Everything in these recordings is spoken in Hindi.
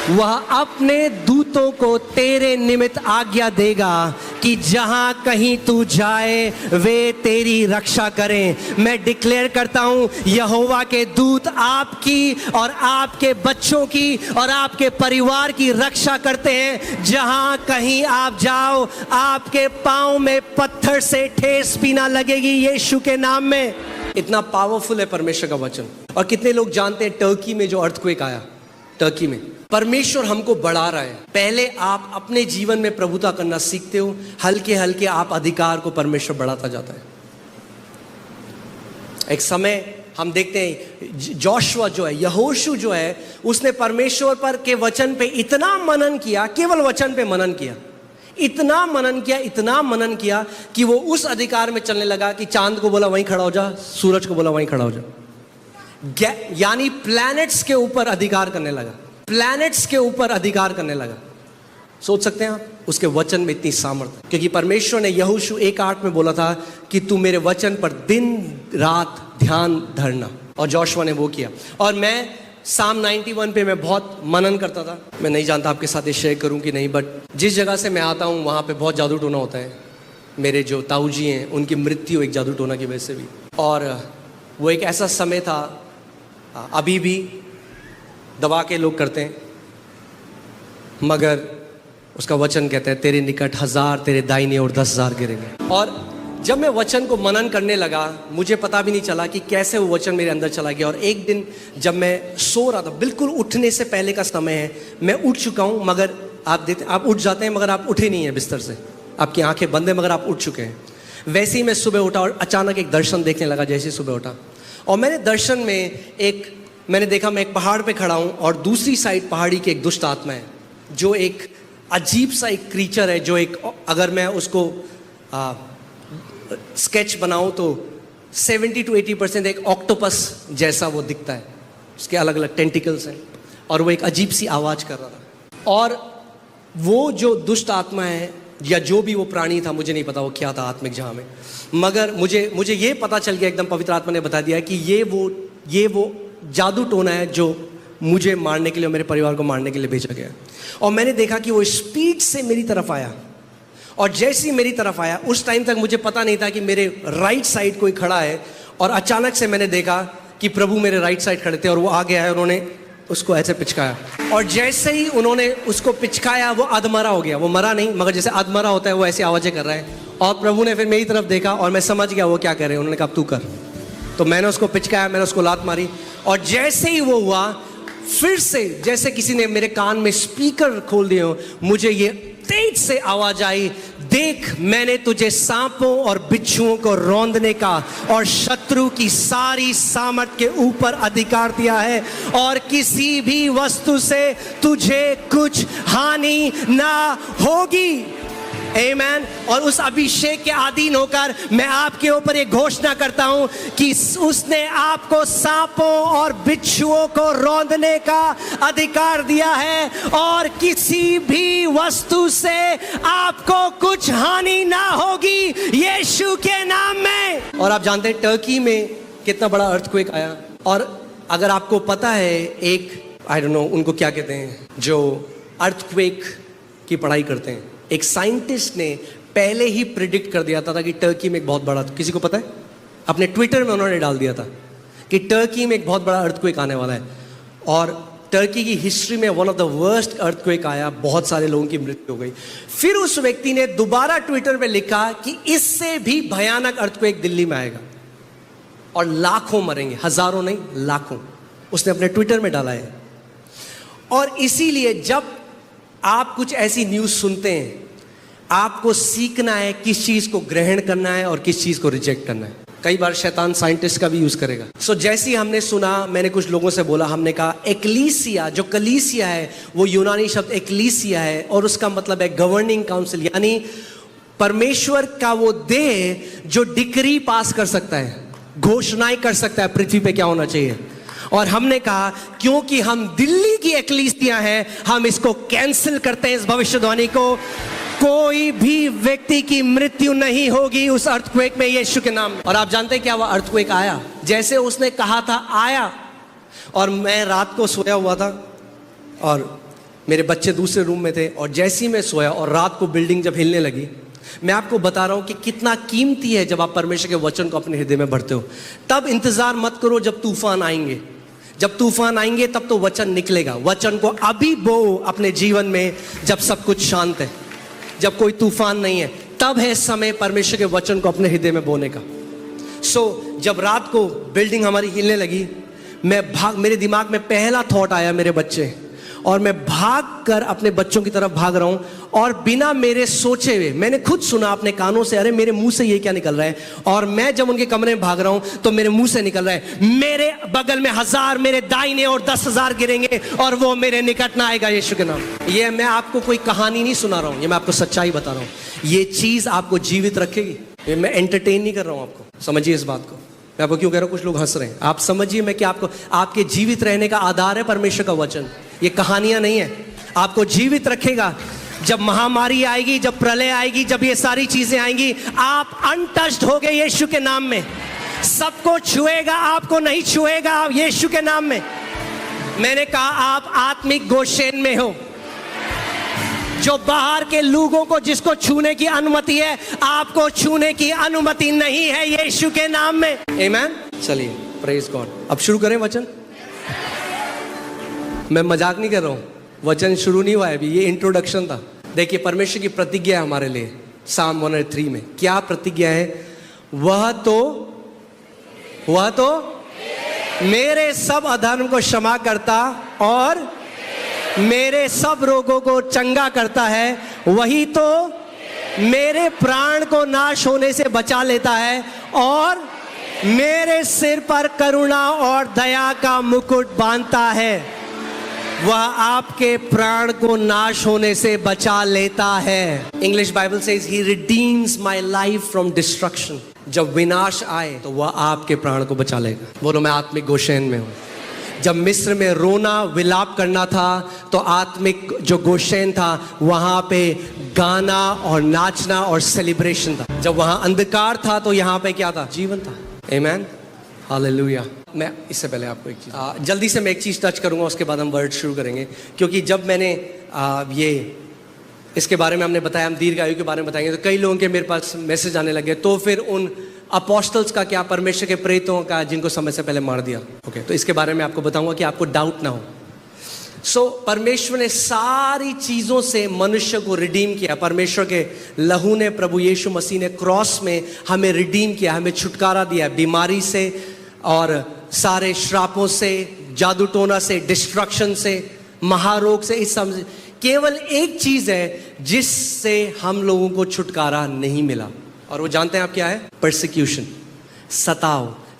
वह अपने दूतों को तेरे निमित्त आज्ञा देगा कि जहां कहीं तू जाए वे तेरी रक्षा करें। मैं डिक्लेयर करता हूं, यहोवा के दूत आपकी और आपके बच्चों की और आपके परिवार की रक्षा करते हैं। जहां कहीं आप जाओ, आपके पांव में पत्थर से ठेस भी ना लगेगी, यीशु के नाम में। इतना पावरफुल है परमेश्वर का वचन। और कितने लोग जानते हैं टर्की में जो अर्थक्वेक आया, टर्की में परमेश्वर हमको बढ़ा रहा है। पहले आप अपने जीवन में प्रभुता करना सीखते हो, हल्के हल्के आप अधिकार को परमेश्वर बढ़ाता जाता है। एक समय हम देखते हैं जोशुआ जो है, यहोशू जो है, उसने परमेश्वर पर के वचन पे इतना मनन किया, केवल वचन पे मनन किया, इतना मनन किया कि वो उस अधिकार में चलने लगा कि चांद को बोला वहीं खड़ा हो जा, सूरज को बोला वहीं खड़ा हो जा, यानी प्लैनेट्स के ऊपर अधिकार करने लगा, प्लैनेट्स के ऊपर अधिकार करने लगा। सोच सकते हैं आप, उसके वचन में इतनी सामर्थ्य, क्योंकि परमेश्वर ने यहोशू 1:8 में बोला था कि तू मेरे वचन पर दिन रात ध्यान धरना, और जोशुआ ने वो किया। और मैं साम 91 पे मैं बहुत मनन करता था। मैं नहीं जानता आपके साथ ये शेयर करूं कि नहीं, बट जिस जगह से मैं आता हूं वहां पे बहुत जादू टोना होता है। मेरे जो ताऊ जी हैं उनकी मृत्यु एक जादू टोना की वजह से भी, और वो एक ऐसा समय था, अभी भी दबा के लोग करते हैं, मगर उसका वचन कहता है तेरे निकट 1000 तेरे दाहिने और 10,000 गिरेंगे। और जब मैं वचन को मनन करने लगा, मुझे पता भी नहीं चला कि कैसे वो वचन मेरे अंदर चला गया। और एक दिन जब मैं सो रहा था, बिल्कुल उठने से पहले का समय है, मैं उठ चुका हूँ, मगर आप उठ जाते हैं मगर आप उठे नहीं हैं बिस्तर से, आपकी आंखें बंद है मगर आप उठ चुके हैं। वैसे ही मैं सुबह उठा और अचानक एक दर्शन देखने लगा। जैसे ही सुबह उठा और मैंने दर्शन में मैंने देखा मैं एक पहाड़ पे खड़ा हूँ और दूसरी साइड पहाड़ी की एक दुष्ट आत्मा है, जो एक अजीब सा एक क्रीचर है, जो एक, अगर मैं उसको स्केच बनाऊं तो 70 to 80% एक ऑक्टोपस जैसा वो दिखता है। उसके अलग अलग टेंटिकल्स हैं और वो एक अजीब सी आवाज़ कर रहा था। और वो जो दुष्ट आत्मा है या जो भी वो प्राणी था, मुझे नहीं पता वो क्या था आत्मिक जहाँ में, मगर मुझे ये पता चल गया, एकदम पवित्र आत्मा ने बता दिया कि ये वो जादू टोना है जो मुझे मारने के लिए, मेरे परिवार को मारने के लिए भेजा गया। और मैंने देखा कि वो स्पीड से मेरी तरफ आया, और जैसे ही मेरी तरफ आया, उस टाइम तक मुझे पता नहीं था कि मेरे राइट साइड कोई खड़ा है, और अचानक से मैंने देखा कि प्रभु मेरे राइट साइड खड़े थे और वो आ गया है। उन्होंने उसको ऐसे पिचकाया, और जैसे ही उन्होंने उसको पिचकाया वो अधमरा हो गया। वो मरा नहीं, मगर जैसे अधमरा होता है वो ऐसी आवाज़ें कर रहा है। और प्रभु ने फिर मेरी तरफ देखा और मैं समझ गया वो क्या कर रहे हैं। उन्होंने कहा तू कर, तो मैंने उसको पिचकाया, मैंने उसको लात मारी, और जैसे ही वो हुआ, फिर से जैसे किसी ने मेरे कान में स्पीकर खोल दिए हो, मुझे ये तेज से आवाज आई, देख मैंने तुझे सांपों और बिच्छुओं को रौंदने का और शत्रु की सारी सामर्थ के ऊपर अधिकार दिया है, और किसी भी वस्तु से तुझे कुछ हानि ना होगी। आमीन। और उस अभिषेक के अधीन होकर मैं आपके ऊपर ये घोषणा करता हूं कि उसने आपको सांपों और बिच्छुओं को रौंदने का अधिकार दिया है, और किसी भी वस्तु से आपको कुछ हानि ना होगी यीशु के नाम में। और आप जानते हैं टर्की में कितना बड़ा अर्थक्वेक आया। और अगर आपको पता है, एक आई डोंट नो उनको क्या कहते हैं जो अर्थक्वेक की पढ़ाई करते हैं, एक साइंटिस्ट ने पहले ही प्रिडिक्ट कर दिया था कि टर्की में एक बहुत बड़ा, किसी को पता है, अपने ट्विटर में उन्होंने डाल दिया था कि टर्की में एक बहुत बड़ा अर्थक्वेक आने वाला है। और टर्की की हिस्ट्री में one of the worst earthquake आया, बहुत सारे लोगों की मृत्यु हो गई। फिर उस व्यक्ति ने दोबारा ट्विटर पे लिखा कि इससे भी भयानक अर्थक्वेक दिल्ली में आएगा और लाखों मरेंगे, हजारों नहीं लाखों, उसने अपने ट्विटर में डाला है। और इसीलिए जब आप कुछ ऐसी न्यूज़ सुनते हैं, आपको सीखना है किस चीज़ को ग्रहण करना है और किस चीज़ को रिजेक्ट करना है। कई बार शैतान साइंटिस्ट का भी यूज़ करेगा। जैसे ही हमने सुना, मैंने कुछ लोगों से बोला, हमने कहा एक्लीसिया, जो कलीसिया है वो यूनानी शब्द एक्लीसिया है, और उसका मतलब है गवर्निंग काउंसिल, यानी परमेश्वर का वो देह जो डिक्री पास कर सकता है, घोषणाएं कर सकता है पृथ्वी पे क्या होना चाहिए। और हमने कहा क्योंकि हम दिल्ली की एक्लीसिया हैं, हम इसको कैंसिल करते हैं, इस भविष्यवाणी को। कोई भी व्यक्ति की मृत्यु नहीं होगी उस अर्थक्वेक में यीशु के नाम में। और आप जानते हैं क्या हुआ? अर्थक्वेक आया जैसे उसने कहा था, आया। और मैं रात को सोया हुआ था और मेरे बच्चे दूसरे रूम में थे और जैसे ही मैं सोया और रात को बिल्डिंग जब हिलने लगी, मैं आपको बता रहा हूं कि कितना कीमती है जब आप परमेश्वर के वचन को अपने हृदय में भरते हो। तब इंतजार मत करो जब तूफान आएंगे। जब तूफान आएंगे तब तो वचन निकलेगा। वचन को अभी बो अपने जीवन में, जब सब कुछ शांत है, जब कोई तूफान नहीं है, तब है समय परमेश्वर के वचन को अपने हृदय में बोने का। जब रात को बिल्डिंग हमारी हिलने लगी, मेरे दिमाग में पहला थॉट आया मेरे बच्चे, और मैं भाग कर अपने बच्चों की तरफ भाग रहा हूं, और बिना मेरे सोचे हुए मैंने खुद सुना अपने कानों से, अरे मेरे मुंह से ये क्या निकल रहा है। और मैं जब उनके कमरे में भाग रहा हूं तो मेरे मुंह से निकल रहा है, मेरे बगल में 1000 मेरे दाहिने और 10,000 गिरेंगे और वो मेरे निकट ना आएगा यीशु के नाम। ये मैं आपको कोई कहानी नहीं सुना रहा हूं, ये मैं आपको सच्चाई बता रहा हूं। ये चीज आपको जीवित रखेगी। ये मैं एंटरटेन नहीं कर रहा हूं आपको, समझिए इस बात को। मैं आपको क्यों कह रहा हूं, कुछ लोग हंस रहे हैं, आप समझिए मैं कि आपके जीवित रहने का आधार है परमेश्वर का वचन। ये कहानियां नहीं है, आपको जीवित रखेगा। जब महामारी आएगी, जब प्रलय आएगी, जब ये सारी चीजें आएंगी, आप अनटच्ड हो गए यीशु के नाम में। सबको छुएगा, आपको नहीं छुएगा यीशु के नाम में। मैंने कहा आप आत्मिक गोशेन में हो। जो बाहर के लोगों को जिसको छूने की अनुमति है, आपको छूने की अनुमति नहीं है यीशु के नाम में। आमीन। चलिए प्रेज गॉड, अब शुरू करें वचन। मैं मजाक नहीं कर रहा हूं, वचन शुरू नहीं हुआ है अभी, ये इंट्रोडक्शन था। देखिए परमेश्वर की प्रतिज्ञा है हमारे लिए। साम 103 में क्या प्रतिज्ञा है? वह तो मेरे सब अधर्म को क्षमा करता और मेरे सब रोगों को चंगा करता है। वही तो मेरे प्राण को नाश होने से बचा लेता है और मेरे सिर पर करुणा और दया का मुकुट बांधता है। वह आपके प्राण को नाश होने से बचा लेता है। English Bible says he redeems my life from destruction. जब विनाश आए तो वह आपके प्राण को बचा लेगा। बोलो मैं आत्मिक गोशेन में हूं। जब मिस्र में रोना विलाप करना था तो आत्मिक जो गोशेन था वहां पे गाना और नाचना और सेलिब्रेशन था। जब वहां अंधकार था तो यहाँ पे क्या था? जीवन था। आमीन, हालेलुया। मैं इससे पहले आपको एक चीज़ जल्दी से मैं एक चीज़ टच करूंगा, उसके बाद हम वर्ड शुरू करेंगे। क्योंकि जब मैंने इसके बारे में हमने बताया, हम दीर्घायु के बारे में बताएंगे, तो कई लोगों के मेरे पास मैसेज आने लगे। तो फिर उन अपोस्टल्स का क्या, परमेश्वर के प्रेरितों का जिनको समय से पहले मार दिया। ओके, तो इसके बारे में आपको बताऊंगा कि आपको डाउट ना हो। परमेश्वर ने सारी चीज़ों से मनुष्य को रिडीम किया। परमेश्वर के लहू ने, प्रभु यीशु मसीह ने क्रॉस में हमें रिडीम किया, हमें छुटकारा दिया बीमारी से और सारे श्रापों से, जादू टोना से, डिस्ट्रक्शन से, महारोग से। इस सब केवल एक चीज है जिससे हम लोगों को छुटकारा नहीं मिला, और वो जानते हैं आप क्या है? परसिक्यूशन,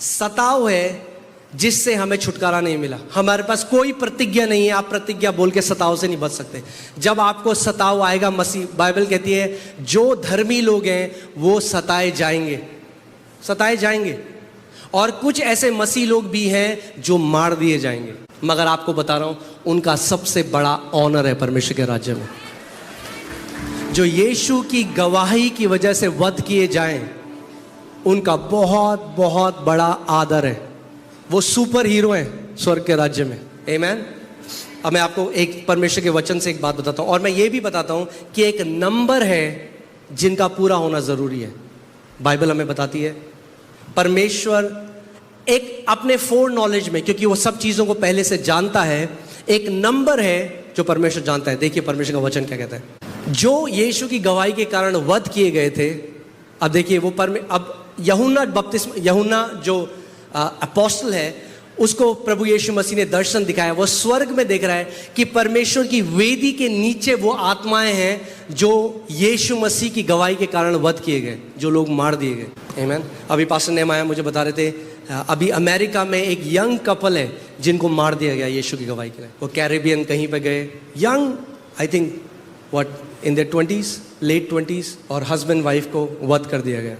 सताव है जिससे हमें छुटकारा नहीं मिला। हमारे पास कोई प्रतिज्ञा नहीं है, आप प्रतिज्ञा बोल के सताव से नहीं बच सकते। जब आपको सताव आएगा, मसीह बाइबल कहती है जो धर्मी लोग हैं वो सताए जाएंगे, और कुछ ऐसे मसीह लोग भी हैं जो मार दिए जाएंगे। मगर आपको बता रहा हूं, उनका सबसे बड़ा ऑनर है परमेश्वर के राज्य में। जो यीशु की गवाही की वजह से वध किए जाएं, उनका बहुत बहुत बड़ा आदर है। वो सुपर हीरो हैं स्वर्ग के राज्य में। आमीन। अब मैं आपको एक परमेश्वर के वचन से एक बात बताता हूं, और मैं ये भी बताता हूं कि एक नंबर है जिनका पूरा होना जरूरी है। बाइबल हमें बताती है परमेश्वर एक अपने फोर नॉलेज में, क्योंकि वो सब चीजों को पहले से जानता है, एक नंबर है जो परमेश्वर जानता है। देखिए परमेश्वर का वचन क्या कहता है। जो यीशु की गवाही के कारण वध किए गए थे, अब देखिए वो अब यूहन्ना जो अपोस्टल है, उसको प्रभु यीशु मसीह ने दर्शन दिखाया। वो स्वर्ग में देख रहा है कि परमेश्वर की वेदी के नीचे वो आत्माएं हैं जो यीशु मसीह की गवाही के कारण वध किए गए, जो लोग मार दिए गए। आमीन। अभी पास्टर नेहमाया मुझे बता रहे थे, अभी अमेरिका में एक यंग कपल है जिनको मार दिया गया यीशु की गवाही के लिए। वो कैरेबियन कहीं पे गए, young, I think what in there 20s, late 20s, और हस्बैंड वाइफ को वध कर दिया गया।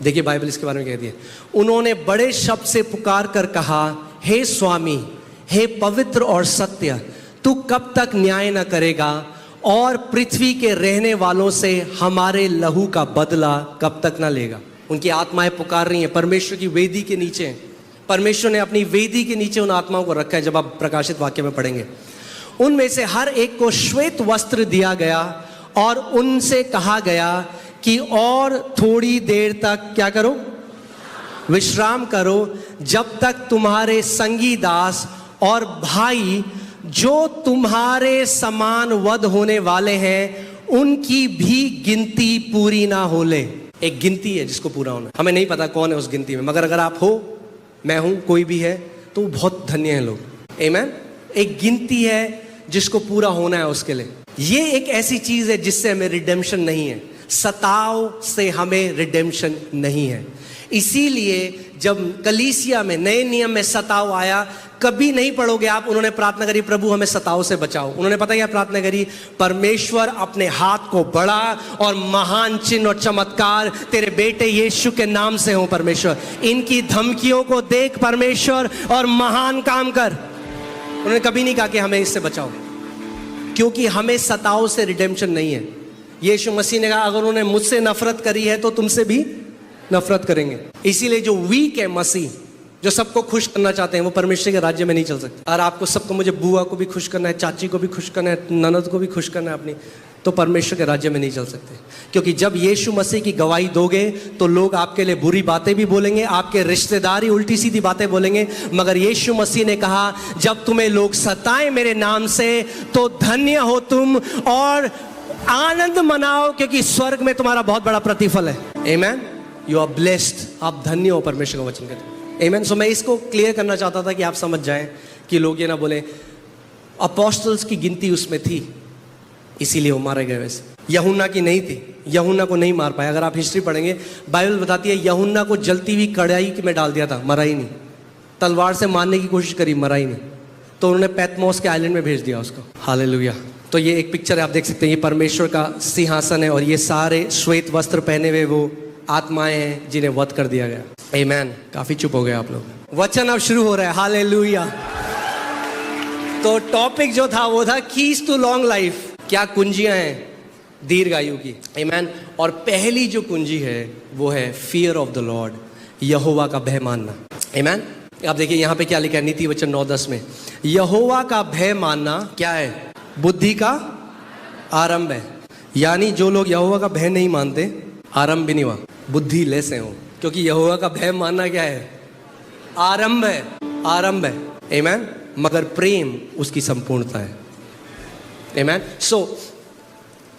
देखिए बाइबल इसके बारे में कहती है, उन्होंने बड़े शब्द से पुकार कर कहा, हे स्वामी, हे पवित्र और सत्य, तू कब तक न्याय न करेगा और पृथ्वी के रहने वालों से हमारे लहू का बदला कब तक न लेगा। उनकी आत्माएं पुकार रही हैं परमेश्वर की वेदी के नीचे। परमेश्वर ने अपनी वेदी के नीचे उन आत्माओं को रखा है। जब आप प्रकाशित वाक्य में पढ़ेंगे, उनमें से हर एक को श्वेत वस्त्र दिया गया और उनसे कहा गया कि और थोड़ी देर तक क्या करो, विश्राम करो, जब तक तुम्हारे संगी दास और भाई जो तुम्हारे समान वध होने वाले हैं उनकी भी गिनती पूरी ना हो ले। एक गिनती है जिसको पूरा होना, हमें नहीं पता कौन है उस गिनती में, मगर अगर आप हो, मैं हूं, कोई भी है, तो बहुत धन्य हैं लोग। आमीन। एक गिनती है जिसको पूरा होना है उसके लिए। ये एक ऐसी चीज है जिससे हमें रिडेम्पशन नहीं है, सताव से हमें रिडेम्पशन नहीं है। इसीलिए जब कलीसिया में नए नियम में सताव आया, कभी नहीं पढ़ोगे आप उन्होंने प्रार्थना करी प्रभु हमें सताव से बचाओ। उन्होंने पता क्या प्रार्थना करी, परमेश्वर अपने हाथ को बढ़ा और महान चिन्ह और चमत्कार तेरे बेटे यीशु के नाम से हो परमेश्वर, इनकी धमकियों को देख परमेश्वर और महान काम कर। उन्होंने कभी नहीं कहा कि हमें इससे बचाओ, क्योंकि हमें सताव से रिडेम्पशन नहीं है। यीशु मसीह ने कहा अगर उन्होंने मुझसे नफरत करी है तो तुमसे भी नफरत करेंगे। इसीलिए जो वीक है मसीह, जो सबको खुश करना चाहते हैं, वो परमेश्वर के राज्य में नहीं चल सकते। और आपको सबको, मुझे बुआ को भी खुश करना है, चाची को भी खुश करना है, ननद को भी खुश करना है अपनी, तो परमेश्वर के राज्य में नहीं चल सकते। क्योंकि जब यीशु मसीह की गवाही दोगे तो लोग आपके लिए बुरी बातें भी बोलेंगे, आपके रिश्तेदार ही उल्टी सीधी बातें बोलेंगे। मगर यीशु मसीह ने कहा जब तुम्हें लोग सताएं मेरे नाम से तो धन्य हो तुम और आनंद मनाओ, क्योंकि स्वर्ग में तुम्हारा बहुत बड़ा प्रतिफल है। आमीन। You are blessed. आप धन्य हो परमेश्वर का वचन कहते। आमीन। सो मैं इसको क्लियर करना चाहता था कि आप समझ जाएं कि लोग ये ना बोले अपोस्टल्स की गिनती उसमें थी इसीलिए वो मारे गए। वैसे यूहन्ना की नहीं थी, यूहन्ना को नहीं मार पाया। अगर आप हिस्ट्री पढ़ेंगे, बाइबल बताती है यूहन्ना को जलती हुई कढ़ाई में डाल दिया था, मरा ही नहीं। तलवार से मारने की कोशिश करी, मरा ही नहीं। तो उन्होंने पैतमोस के आइलैंड में भेज दिया उसको। हालेलुया। तो ये एक पिक्चर है, आप देख सकते हैं, ये परमेश्वर का सिंहासन है और ये सारे श्वेत वस्त्र पहने हुए वो आत्माएं हैं जिन्हें वध कर दिया गया। आमीन। काफी चुप हो गए आप लोग। वचन अब शुरू हो रहा है। हालेलुया। तो टॉपिक जो था वो था कीज टू लॉन्ग लाइफ। क्या कुंजियां हैं दीर्घ आयु की। आमीन। और पहली जो कुंजी है वो है फियर ऑफ द लॉर्ड, यहोवा का भय मानना। आमीन। आप देखिए यहाँ पे क्या लिखा है नीति वचन 9:10 में, यहोवा का भय मानना क्या है, बुद्धि का आरंभ है। यानी जो लोग यहोवा का भय नहीं मानते, आरंभ भी नहीं हुआ, बुद्धि लेस है हो। क्योंकि यहोवा का भय मानना क्या है, आरंभ है, आरंभ है। आमीन। मगर प्रेम उसकी संपूर्णता है। आमीन। सो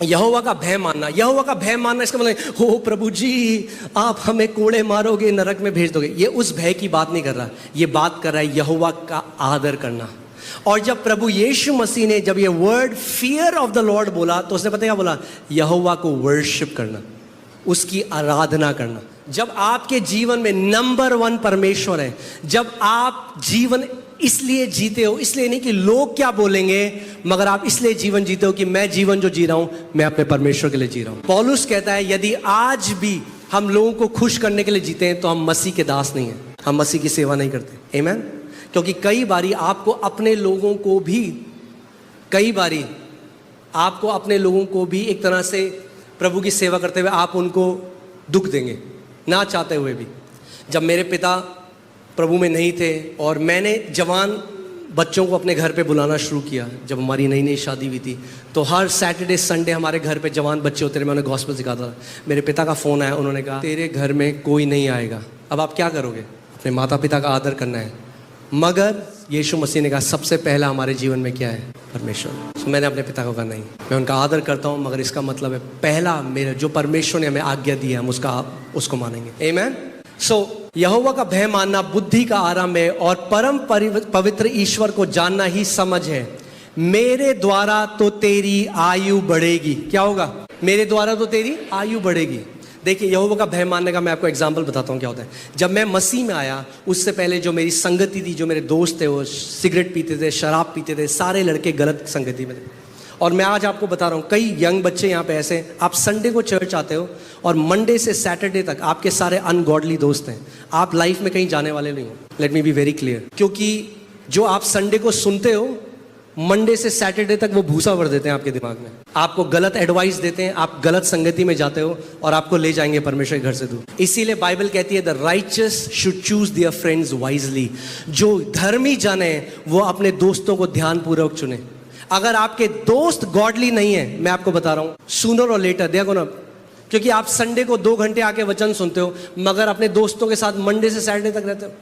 यहोवा का भय मानना, यहोवा का भय मानना इसका मतलब हो प्रभु जी आप हमें कोड़े मारोगे, नरक में भेज दोगे, ये उस भय की बात नहीं कर रहा। ये बात कर रहा है यहोवा का आदर करना। और जब प्रभु यीशु मसीह ने जब ये word fear of the Lord बोला तो उसने पता क्या बोला, यहोवा को वर्शिप करना, उसकी आराधना करना। जब आपके जीवन में नंबर 1 परमेश्वर है, जब आप जीवन इसलिए जीते हो, इसलिए नहीं कि लोग क्या बोलेंगे, मगर आप इसलिए जीवन जीते हो कि मैं जीवन जो जी रहा हूं मैं अपने परमेश्वर के लिए जी रहा हूं। पौलुस कहता है यदि आज भी हम लोगों को खुश करने के लिए जीते हैं तो हम मसीह के दास नहीं हैं, हम मसीह की सेवा नहीं करते। आमीन। क्योंकि कई बारी आपको अपने लोगों को भी एक तरह से प्रभु की सेवा करते हुए आप उनको दुख देंगे ना चाहते हुए भी। जब मेरे पिता प्रभु में नहीं थे और मैंने जवान बच्चों को अपने घर पे बुलाना शुरू किया, जब हमारी नई नई शादी हुई थी, तो हर सैटरडे संडे हमारे घर पे जवान बच्चे होते थे, मैं उन्हें गॉस्पेल सिखाता था। मेरे पिता का फ़ोन आया, उन्होंने कहा तेरे घर में कोई नहीं आएगा। अब आप क्या करोगे, अपने माता पिता का आदर करना है। मगर यीशु मसीह ने कहा सबसे पहला हमारे जीवन में क्या है, परमेश्वर। तो मैंने अपने पिता को कहा नहीं, मैं उनका आदर करता हूँ, मगर इसका मतलब है पहला मेरा जो परमेश्वर ने हमें आज्ञा दी है हम उसको मानेंगे। आमीन। सो यहोवा का भय मानना बुद्धि का आरंभ है और परम पवित्र ईश्वर को जानना ही समझ है। मेरे द्वारा तो तेरी आयु बढ़ेगी। क्या होगा, मेरे द्वारा तो तेरी आयु बढ़ेगी। देखिए यहोवा का भय मानने का मैं आपको एग्जाम्पल बताता हूँ क्या होता है। जब मैं मसीह में आया उससे पहले जो मेरी संगति थी, जो मेरे दोस्त थे वो सिगरेट पीते थे, शराब पीते थे, सारे लड़के गलत संगति में थे। और मैं आज आपको बता रहा हूँ कई यंग बच्चे यहाँ पे ऐसे, आप संडे को चर्च आते हो और मंडे से सैटरडे तक आपके सारे अनगॉडली दोस्त हैं, आप लाइफ में कहीं जाने वाले नहीं हो। Let me be very clear. क्योंकि जो आप संडे को सुनते हो, मंडे से सैटरडे तक वो भूसा भर देते हैं आपके दिमाग में, आपको गलत एडवाइस देते हैं, आप गलत संगति में जाते हो और आपको ले जाएंगे परमेश्वर के घर से दूर। इसीलिए बाइबल कहती है the righteous should choose their friends wisely. जो धर्मी जन है वो अपने दोस्तों को ध्यानपूर्वक चुने। अगर आपके दोस्त गॉडली नहीं है, मैं आपको बता रहा हूं, सूनर और लेटर, देखो ना, क्योंकि आप संडे को 2 घंटे आके वचन सुनते हो, मगर अपने दोस्तों के साथ मंडे से सैटरडे तक रहते हो।